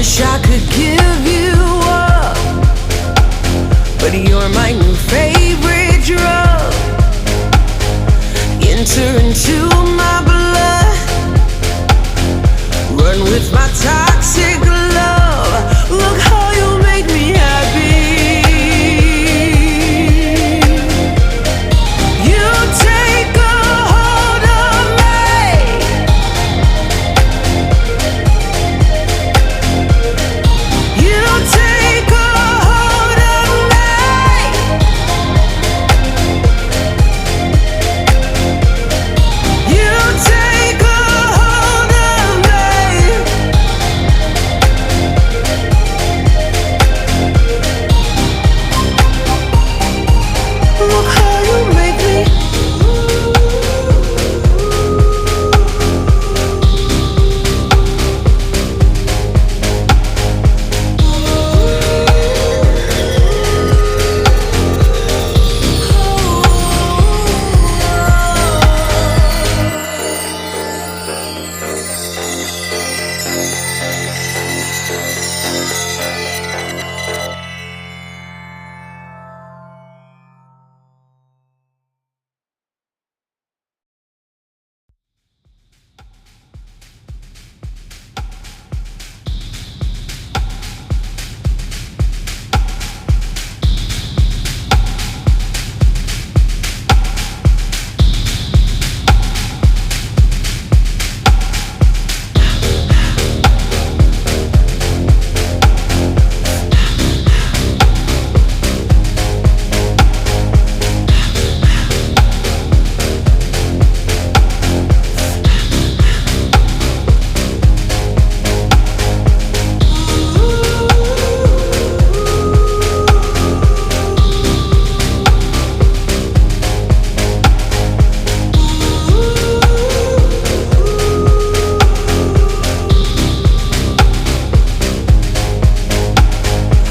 wish I could give you up, but you're my new favorite drug. Enter into my blood, run with my toxic love. Look how you make me happy. You take a hold of me. You take a hold of me. You take a hold of me. Look how you make me.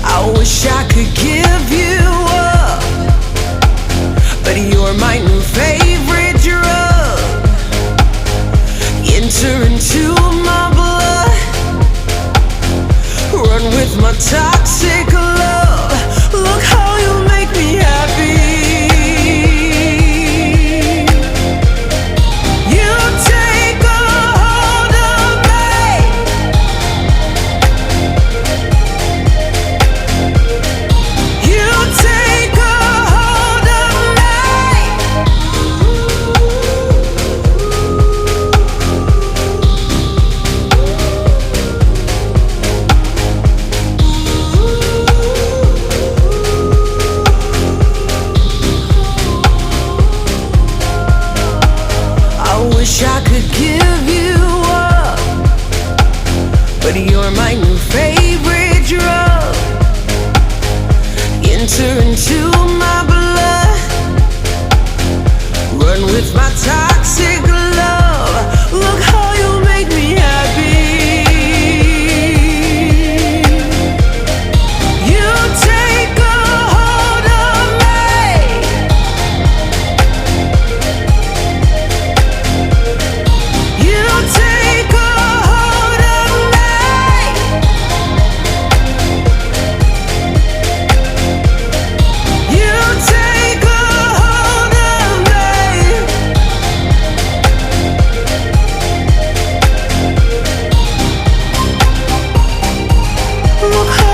I wish I could give you up, but you're my new favorite drug. Enter into my blood, run with my toxic love. Look how you make me happy. You take a hold of me. You take a hold of me. I wish I could give you up, but you're my new favorite drug. Enter into my blood, run with my toxic love. Look how you make me happy. You take a hold of me. You take a hold of me. You take a hold of me. Look how